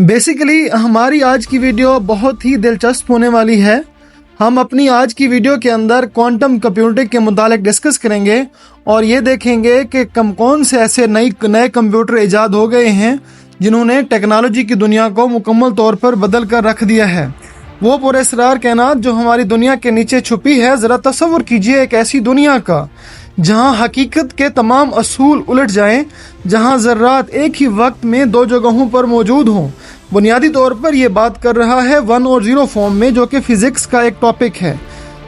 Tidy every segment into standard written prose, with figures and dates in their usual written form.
Basically हमारी आज की वीडियो बहुत ही दिलचस्प होने वाली है। हम अपनी आज की वीडियो के अंदर क्वांटम कंप्यूटिंग के मुतालिक डिस्कस करेंगे और ये देखेंगे कि कौन से ऐसे नए कंप्यूटर ईजाद हो गए हैं जिन्होंने टेक्नोलॉजी की दुनिया को मुकम्मल तौर पर बदल कर रख दिया है। वो पुरअसरार कायनात जो हमारी दुनिया के नीचे छुपी है, ज़रा तसव्वुर कीजिए एक ऐसी दुनिया का जहाँ हकीकत के तमाम असूल उलट जाएं, जहाँ ज़र्रात एक ही वक्त में दो जगहों पर मौजूद हों। बुनियादी तौर पर यह बात कर रहा है 1 और 0 फॉर्म में, जो कि फ़िज़िक्स का एक टॉपिक है,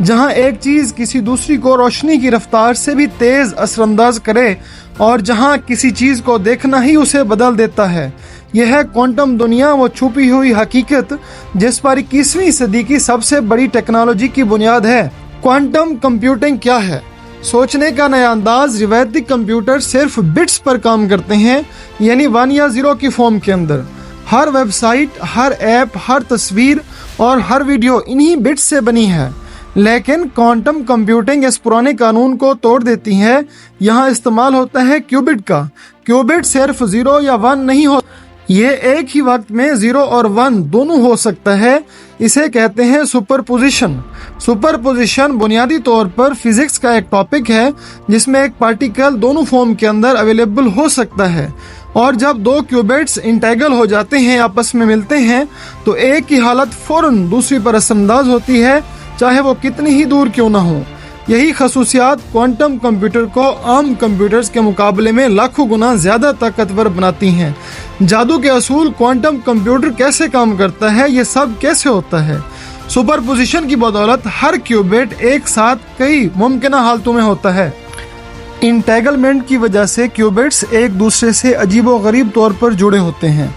जहाँ एक चीज़ किसी दूसरी को रोशनी की रफ्तार से भी तेज़ असरअंदाज करे और जहाँ किसी चीज़ को देखना ही उसे बदल देता है। यह है क्वांटम दुनिया, वो छुपी हुई हकीकत जिस पर 21वीं सदी की सबसे बड़ी टेक्नोलॉजी की बुनियाद है। क्वांटम कंप्यूटिंग क्या है? सोचने का नया अंदाज। रिवायती कंप्यूटर सिर्फ बिट्स पर काम करते हैं, यानी 1 या 0 की फॉर्म के अंदर। हर वेबसाइट, हर ऐप, हर तस्वीर और हर वीडियो इन्हीं बिट्स से बनी है। लेकिन क्वांटम कंप्यूटिंग इस पुराने कानून को तोड़ देती है। यहाँ इस्तेमाल होता है क्यूबिट का। क्यूबिट सिर्फ 0 या 1 नहीं हो, ये एक ही वक्त में 0 और 1 दोनों हो सकता है। इसे कहते हैं सुपरपोजिशन। सुपरपोजिशन बुनियादी तौर पर फिजिक्स का एक टॉपिक है जिसमें एक पार्टिकल दोनों फॉर्म के अंदर अवेलेबल हो सकता है, और जब दो क्यूबिट्स इंटेगल हो जाते हैं, आपस में मिलते हैं, तो एक की हालत फौरन दूसरी पर असरअंदाज होती है, चाहे वो कितनी ही दूर क्यों ना हो। यही खसूसियात क्वांटम कंप्यूटर को आम कंप्यूटर्स के मुकाबले में लाखों गुना ज़्यादा ताकतवर बनाती हैं। जादू के असूल, क्वांटम कंप्यूटर कैसे काम करता है, ये सब कैसे होता है। सुपरपोजिशन की बदौलत हर क्यूबिट एक साथ कई मुमकिन हालतों में होता है। इंटेगलमेंट की वजह से क्यूबिट्स एक दूसरे से अजीबोगरीब तौर पर जुड़े होते हैं।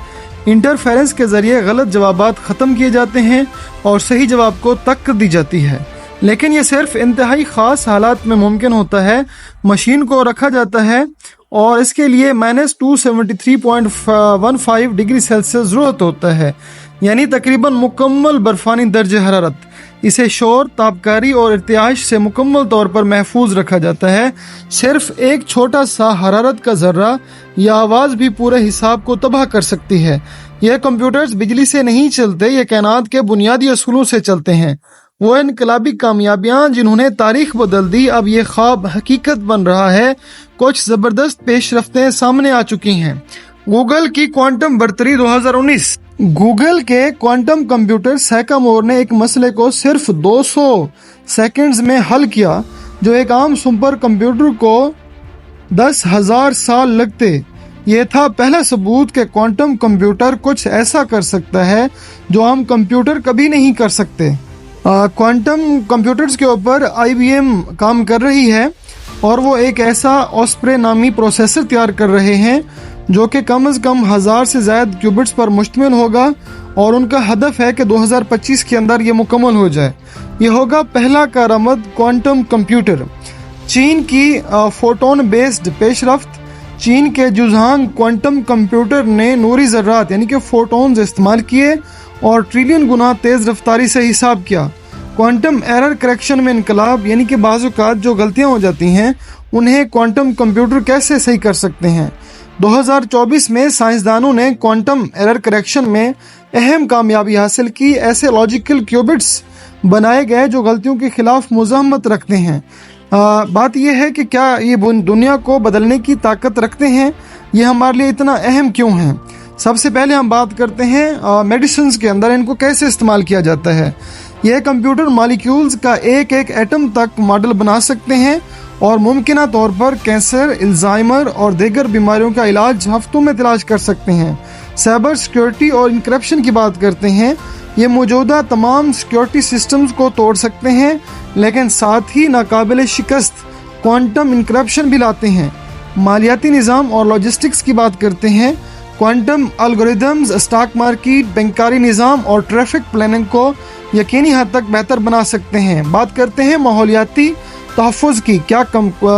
इंटरफेरेंस के ज़रिए गलत जवाबात ख़त्म किए जाते हैं और सही जवाब को तक दी जाती है, लेकिन ये सिर्फ इंतहाई ख़ास हालात में मुमकिन होता है। मशीन को रखा जाता है और इसके लिए -273.15 डिग्री सेल्सियस ज़रूरत होता है, यानी तकरीबन मुकम्मल बर्फ़ानी दर्जे हरारत। इसे शोर, तापकारी और इर्तियाश से मुकम्मल तौर पर महफूज रखा जाता है। सिर्फ एक छोटा सा हरारत का ज़र्रा या आवाज़ भी पूरे हिसाब को तबाह कर सकती है। यह कंप्यूटर्स बिजली से नहीं चलते, ये कायनात के बुनियादी असूलों से चलते हैं। वो इनकलाबी कामयाबियां जिन्होंने तारीख बदल दी, अब ये ख्वाब हकीकत बन रहा है। कुछ ज़बरदस्त पेशरफ्तें सामने आ चुकी हैं। गूगल की क्वांटम बर्तरी 2019। गूगल के क्वांटम कंप्यूटर सैकामोर ने एक मसले को सिर्फ 200 सेकंड्स में हल किया, जो एक आम सुपर कंप्यूटर को 10,000 साल लगते। ये था पहला सबूत कि क्वांटम कंप्यूटर कुछ ऐसा कर सकता है जो आम कंप्यूटर कभी नहीं कर सकते। क्वांटम कंप्यूटर्स के ऊपर IBM काम कर रही है और वो एक ऐसा ऑस्प्रे नामी प्रोसेसर तैयार कर रहे हैं जो कि कम से कम 1000 से ज़्यादा क्यूबिट्स पर मुश्तमिल होगा, और उनका हदफ है कि 2025 के अंदर ये मुकम्मल हो जाए। ये होगा पहला कारआमद क्वांटम कंप्यूटर। चीन की फोटोन बेस्ड पेशरफ्त। चीन के जुझान क्वांटम कंप्यूटर ने नूरी ज़र्रात यानी कि फोटोन्स इस्तेमाल किए और ट्रिलियन गुना तेज़ रफ्तारी से हिसाब किया। क्वांटम एरर करेक्शन में इनकलाब, यानी कि बाज़-औक़ात जो गलतियाँ हो जाती हैं उन्हें क्वांटम कंप्यूटर कैसे सही कर सकते हैं। 2024 में साइंसदानों ने क्वांटम एरर करेक्शन में अहम कामयाबी हासिल की। ऐसे लॉजिकल क्यूबिट्स बनाए गए जो गलतियों के खिलाफ मुज़ाहमत रखते हैं। बात यह है कि क्या ये दुनिया को बदलने की ताकत रखते हैं, ये हमारे लिए इतना अहम क्यों है। सबसे पहले हम बात करते हैं मेडिसिन के अंदर इनको कैसे इस्तेमाल किया जाता है। यह कंप्यूटर मॉलिक्यूल्स का एक एक एटम तक मॉडल बना सकते हैं और मुमकिन तौर पर कैंसर, अल्जाइमर और दीगर बीमारियों का इलाज हफ्तों में तलाश कर सकते हैं। साइबर सिक्योरिटी और इंक्रिप्शन की बात करते हैं। ये मौजूदा तमाम सिक्योरिटी सिस्टम्स को तोड़ सकते हैं, लेकिन साथ ही नाकाबिल शिकस्त क्वांटम इंक्रिप्शन भी लाते हैं। मालियाती निज़ाम और लॉजिस्टिक्स की बात करते हैं। क्वांटम एल्गोरिदम्स स्टॉक मार्केट, बैंकारी निज़ाम और ट्रैफिक प्लानिंग को यकीनी हद तक बेहतर बना सकते हैं। बात करते हैं माहौलियाती तहफ़्फ़ुज़ की। क्या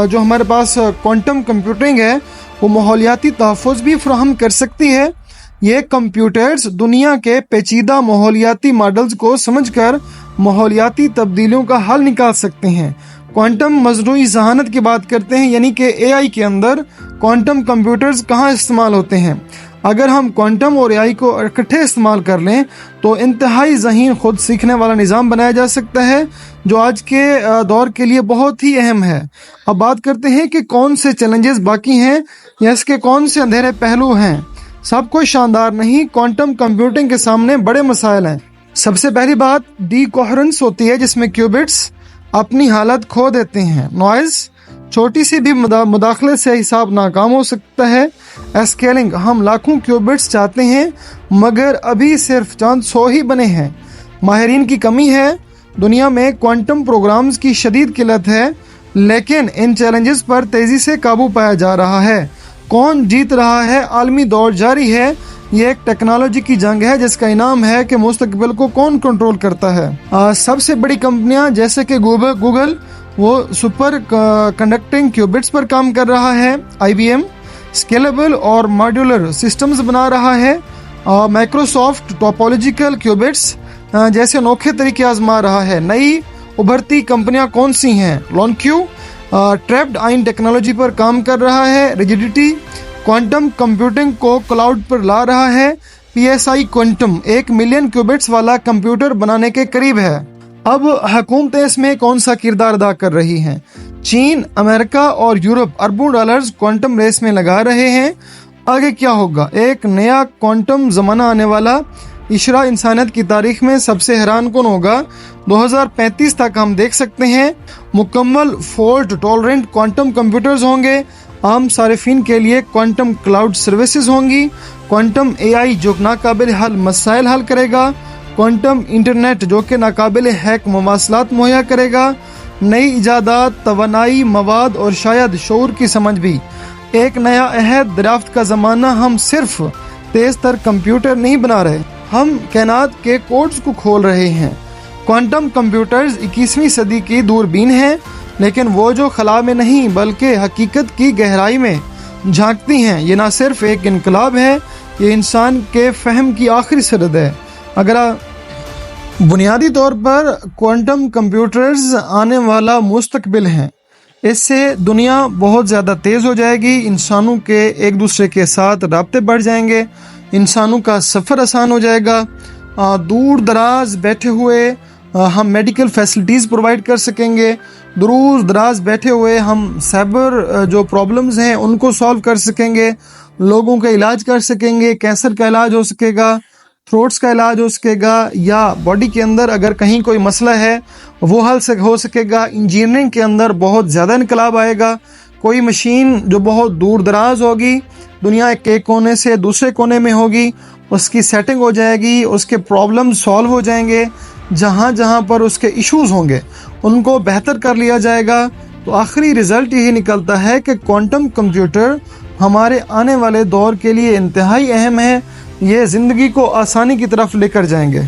जो हमारे पास क्वांटम कंप्यूटिंग है वो माहौलियाती तहफ़्फ़ुज़ भी फराहम कर सकती है। ये कंप्यूटर्स दुनिया के पेचीदा माहौलियाती मॉडल्स को समझकर माहौलियाती तब्दीलियों का हल निकाल सकते हैं। क्वांटम मजनूई ज़हानत की बात करते हैं, यानी कि AI के अंदर क्वांटम कंप्यूटर्स कहाँ इस्तेमाल होते हैं। اگر ہم کوانٹم اور AI کو اکٹھے استعمال کر لیں تو انتہائی ذہین خود سیکھنے والا نظام بنایا جا سکتا ہے جو آج کے دور کے لیے بہت ہی اہم ہے۔ اب بات کرتے ہیں کہ کون سے چیلنجز باقی ہیں یا اس کے کون سے اندھیرے پہلو ہیں۔ سب کوئی شاندار نہیں، کوانٹم کمپیوٹنگ کے سامنے بڑے مسائل ہیں۔ سب سے پہلی بات ڈی کوہرنس ہوتی ہے، جس میں کیوبٹس اپنی حالت کھو دیتے ہیں۔ نوائز، چھوٹی سی بھی مداخلت سے حساب ناکام ہو سکتا ہے۔ اسکیلنگ، ہم لاکھوں کیوبٹس چاہتے ہیں مگر ابھی صرف چند 100 ہی بنے ہیں۔ ماہرین کی کمی ہے، دنیا میں کوانٹم پروگرامز کی شدید قلت ہے، لیکن ان چیلنجز پر تیزی سے قابو پایا جا رہا ہے۔ کون جیت رہا ہے؟ عالمی دور جاری ہے۔ یہ ایک ٹیکنالوجی کی جنگ ہے جس کا انعام ہے کہ مستقبل کو کون کنٹرول کرتا ہے۔ سب سے بڑی کمپنیاں جیسے کہ گوگل وہ سپر کنڈکٹنگ کیوبٹس پر کام کر رہا ہے۔ IBM اسکیلیبل اور ماڈیولر سسٹمز بنا رہا ہے۔ مائکروسافٹ ٹوپولوجیکل کیوبٹس جیسے انوکھے طریقے آزما رہا ہے۔ نئی ابھرتی کمپنیاں کون سی ہیں؟ لونکیو ٹریپڈ آئن ٹیکنالوجی پر کام کر رہا ہے۔ ریجڈیٹی کوانٹم کمپیوٹنگ کو کلاؤڈ پر لا رہا ہے۔ PSI کوانٹم 1 ملین کیوبٹس والا کمپیوٹر بنانے کے قریب ہے۔ اب حکومتیں اس میں کون سا کردار ادا کر رہی ہیں؟ چین، امریکہ اور یورپ اربوں ڈالرز کوانٹم ریس میں لگا رہے ہیں۔ آگے کیا ہوگا؟ ایک نیا کوانٹم زمانہ آنے والا، اشرا انسانیت کی تاریخ میں سب سے حیران کن ہوگا۔ 2035 تک ہم دیکھ سکتے ہیں مکمل فالٹ ٹالرنٹ کوانٹم کمپیوٹرز ہوں گے۔ عام صارفین کے لیے کوانٹم کلاؤڈ سروسز ہوں گی۔ کوانٹم AI جو ناقابل حل مسائل حل کرے گا۔ کوانٹم انٹرنیٹ جو کہ ناقابل ہیک مواصلات مہیا کرے گا۔ نئی ایجادات، توانائی، مواد اور شاید شعور کی سمجھ بھی۔ ایک نیا عہد دریافت کا زمانہ۔ ہم صرف تیز تر کمپیوٹر نہیں بنا رہے، ہم کائنات کے کوڈز کو کھول رہے ہیں۔ کوانٹم کمپیوٹرز 21ویں صدی کی دوربین ہیں، لیکن وہ جو خلا میں نہیں بلکہ حقیقت کی گہرائی میں جھانکتی ہیں۔ یہ نہ صرف ایک انقلاب ہے، یہ انسان کے فہم کی آخری سرحد ہے۔ اگر بنیادی طور پر کوانٹم کمپیوٹرز آنے والا مستقبل ہیں، اس سے دنیا بہت زیادہ تیز ہو جائے گی، انسانوں کے ایک دوسرے کے ساتھ رابطے بڑھ جائیں گے، انسانوں کا سفر آسان ہو جائے گا، دور دراز بیٹھے ہوئے ہم میڈیکل فیسلٹیز پرووائڈ کر سکیں گے، دور دراز بیٹھے ہوئے ہم سائبر جو پرابلمز ہیں ان کو سالو کر سکیں گے، لوگوں کا علاج کر سکیں گے، کینسر کا علاج ہو سکے گا، تھروٹس کا علاج ہو سکے گا، یا باڈی کے اندر اگر کہیں کوئی مسئلہ ہے وہ حل ہو سکے گا۔ انجینئرنگ کے اندر بہت زیادہ انقلاب آئے گا۔ کوئی مشین جو بہت دور دراز ہوگی، دنیا کے ایک کونے سے دوسرے کونے میں ہوگی، اس کی سیٹنگ ہو جائے گی، اس کے پرابلم سالو ہو جائیں گے، جہاں جہاں پر اس کے ایشوز ہوں گے ان کو بہتر کر لیا جائے گا۔ تو آخری رزلٹ یہی نکلتا ہے کہ کوانٹم کمپیوٹر ہمارے آنے والے دور کے لیے انتہائی اہم ہے، یہ زندگی کو آسانی کی طرف لے کر جائیں گے۔